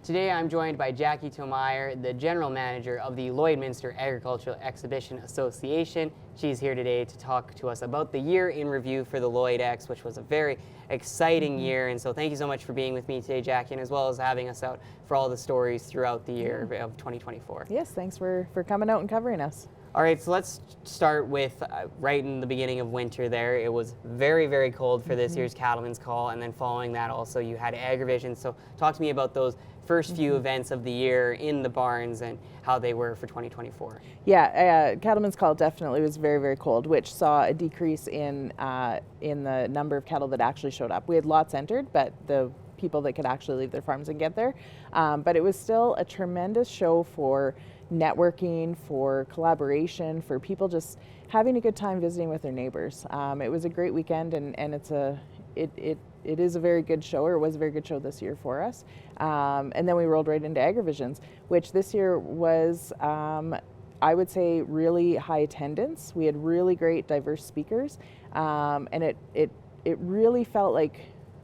Today I'm joined by Jackie Tomayer, the General Manager of the Lloydminster Agricultural Exhibition Association. She's here today to talk to us about the year in review for the Lloyd Ex, which was a very exciting year. And so thank you so much for being with me today, Jackie, and as well as having us out for all the stories throughout the year of 2024. Yes, thanks for coming out and covering us. All right, so let's start with right in the beginning of winter there. It was very, very cold for this year's Cattlemen's Call, and then following that also you had Agrivision. So talk to me about those first few events of the year in the barns and how they were for 2024. Yeah, Cattlemen's Call definitely was very, very cold, which saw a decrease in the number of cattle that actually showed up. We had lots entered, but the people that could actually leave their farms and get there. But it was still a tremendous show for networking, for collaboration, for people just having a good time visiting with their neighbors. It was a great weekend, and it is a very good show, or it was a very good show this year for us. And then we rolled right into Agrivisions, which this year was, I would say, really high attendance. We had really great diverse speakers, and it really felt like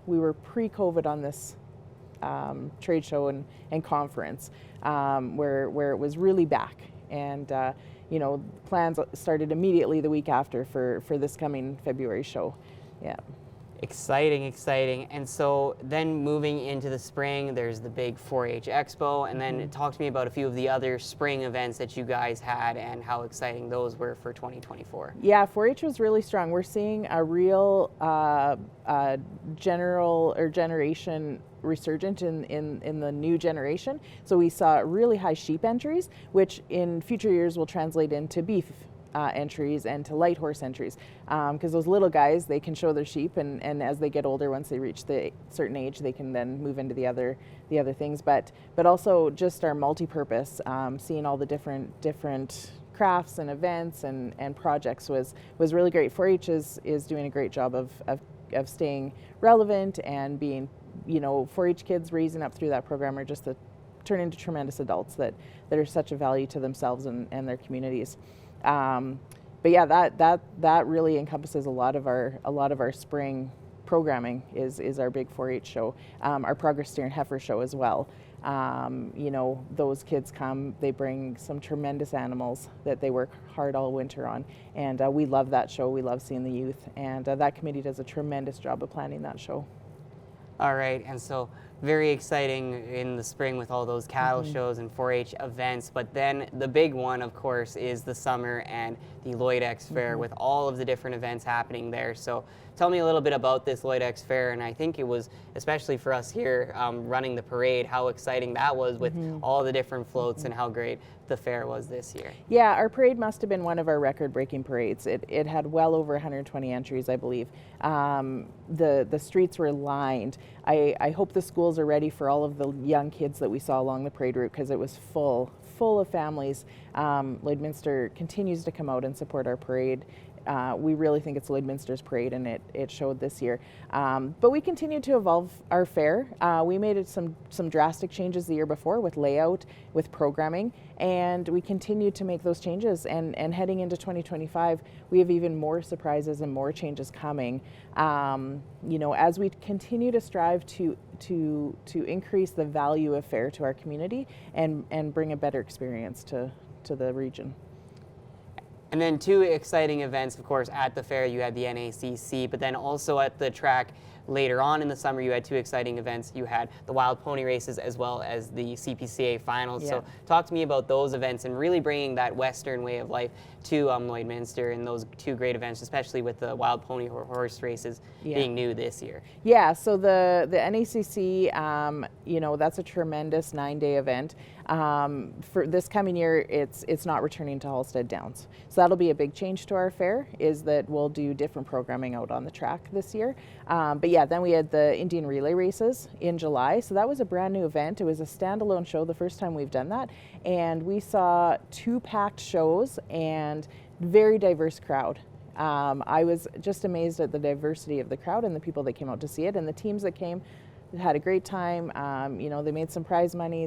we were pre-COVID on this trade show and conference, where it was really back. And plans started immediately the week after for this coming February show. Yeah. Exciting, exciting. And so then moving into the spring, there's the big 4-H Expo, and then talk to me about a few of the other spring events that you guys had and how exciting those were for 2024. Yeah, 4-H was really strong. We're seeing a real generation resurgent in the new generation. So we saw really high sheep entries, which in future years will translate into beef entries and to light horse entries, because those little guys, they can show their sheep, and as they get older, once they reach the certain age, they can then move into the other things. But also just our multi-purpose, seeing all the different crafts and events and projects was really great. 4-H is doing a great job of staying relevant and being, 4-H kids raising up through that program are just turn into tremendous adults that are such a value to themselves and their communities. But yeah, that really encompasses a lot of our spring programming is our big 4-H show, our Progress Steer and Heifer show as well. Those kids come, they bring some tremendous animals that they work hard all winter on, and we love that show. We love seeing the youth, and that committee does a tremendous job of planning that show. All right, and so very exciting in the spring with all those cattle shows and 4-H events, but then the big one, of course, is the summer and the Lloyd Ex Fair with all of the different events happening there. So tell me a little bit about this Lloyd Ex Fair, and I think it was, especially for us here running the parade, how exciting that was with all the different floats and how great the fair was this year. Yeah, our parade must have been one of our record-breaking parades. It had well over 120 entries, I believe. The streets were lined. I hope the schools are ready for all of the young kids that we saw along the parade route, because it was full of families. Lloydminster continues to come out and support our parade. We really think it's Lloydminster's parade, and it showed this year. But we continue to evolve our fair. We made some drastic changes the year before with layout, with programming, and we continue to make those changes. And heading into 2025, we have even more surprises and more changes coming. As we continue to strive to increase the value of fair to our community and bring a better experience to the region. And then two exciting events, of course, at the fair. You had the NACC, but then also at the track later on in the summer, you had two exciting events. You had the wild pony races as well as the CPCA finals. Yeah. So talk to me about those events and really bringing that Western way of life to Lloydminster and those two great events, especially with the wild pony horse races being new this year. Yeah, so the NACC, that's a tremendous 9-day event. For this coming year, it's not returning to Halstead Downs. So that'll be a big change to our fair, is that we'll do different programming out on the track this year. But yeah, then we had the Indian relay races in July. So that was a brand new event. It was a standalone show, the first time we've done that. And we saw 2 packed shows and very diverse crowd. I was just amazed at the diversity of the crowd and the people that came out to see it, and the teams that came had a great time. They made some prize money.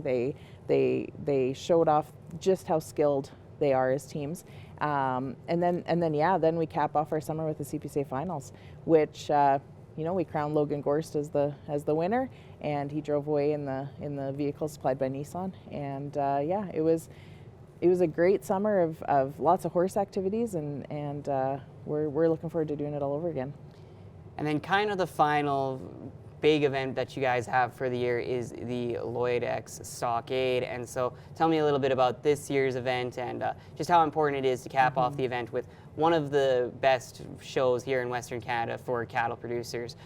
They showed off just how skilled they are as teams. And then we cap off our summer with the CPCA finals, which we crowned Logan Gorst as the winner, and he drove away in the vehicle supplied by Nissan. And yeah, it was a great summer of lots of horse activities, and we're looking forward to doing it all over again. And then kind of the final big event that you guys have for the year is the Lloyd Ex Stockade. And so tell me a little bit about this year's event and just how important it is to cap off the event with one of the best shows here in Western Canada for cattle producers,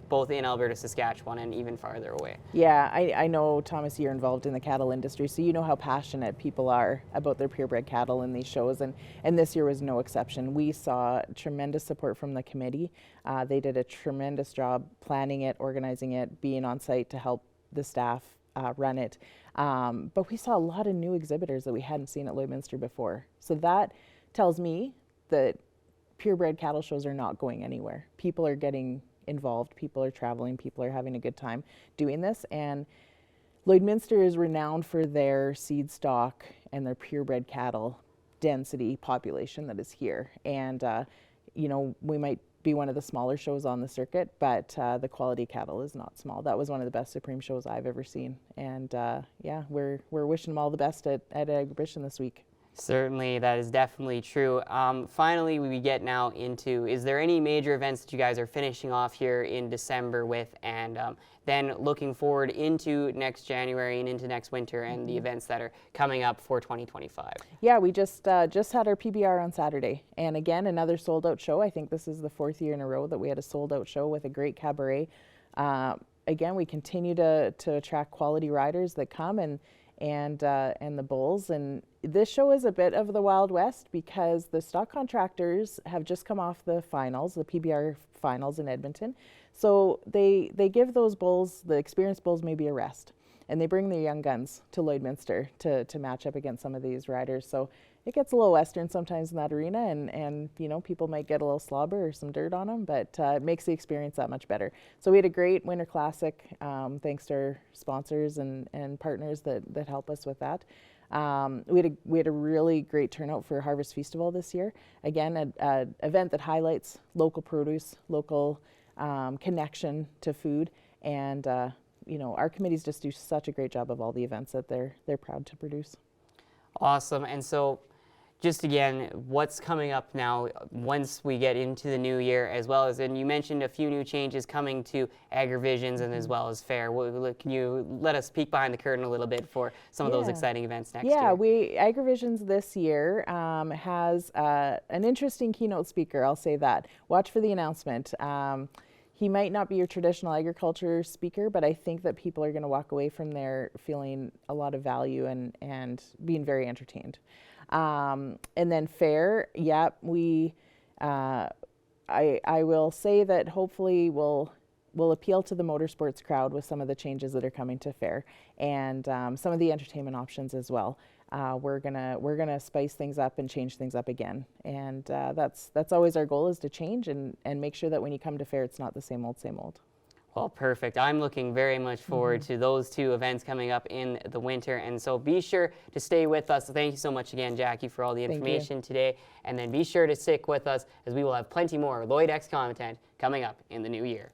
both in Alberta, Saskatchewan, and even farther away. Yeah, I know, Thomas, you're involved in the cattle industry, so you know how passionate people are about their purebred cattle in these shows, and this year was no exception. We saw tremendous support from the committee. They did a tremendous job planning it, organizing it, being on site to help the staff run it. But we saw a lot of new exhibitors that we hadn't seen at Lloydminster before. So that tells me that purebred cattle shows are not going anywhere. People are getting involved, people are traveling, people are having a good time doing this, and Lloydminster is renowned for their seed stock and their purebred cattle density population that is here. And we might be one of the smaller shows on the circuit, but the quality cattle is not small. That was one of the best Supreme shows I've ever seen, and yeah, we're wishing them all the best at Agribition this week. Certainly, that is definitely true. Finally, we get now into, is there any major events that you guys are finishing off here in December with, and then looking forward into next January and into next winter and the events that are coming up for 2025? Yeah, we just had our PBR on Saturday, and again, another sold-out show. I think this is the 4th year in a row that we had a sold-out show with a great cabaret. Again, we continue to attract quality riders that come and the bulls, and this show is a bit of the Wild West because the stock contractors have just come off the finals, the PBR finals in Edmonton. So they give those bulls, the experienced bulls, maybe a rest, and they bring their young guns to Lloydminster to match up against some of these riders. So it gets a little western sometimes in that arena, and people might get a little slobber or some dirt on them, but it makes the experience that much better. So we had a great Winter Classic, thanks to our sponsors and partners that help us with that. We had a really great turnout for Harvest Festival this year. Again, an event that highlights local produce, local connection to food, and our committees just do such a great job of all the events that they're proud to produce. Awesome. And so just again, what's coming up now once we get into the new year, as well as, and you mentioned a few new changes coming to Agrivisions and as well as Fair. Can you let us peek behind the curtain a little bit for some of those exciting events next year? Yeah, Agrivisions this year has an interesting keynote speaker, I'll say that. Watch for the announcement. He might not be your traditional agriculture speaker, but I think that people are going to walk away from there feeling a lot of value and being very entertained. And then Fair, yeah, I will say that hopefully we'll appeal to the motorsports crowd with some of the changes that are coming to Fair, and some of the entertainment options as well. We're gonna spice things up and change things up again, and that's always our goal, is to change and make sure that when you come to Fair, it's not the same old, same old. Well, perfect. I'm looking very much forward to those two events coming up in the winter, and so be sure to stay with us. Thank you so much again, Jackie, for all the information today, and then be sure to stick with us as we will have plenty more Lloyd Ex content coming up in the new year.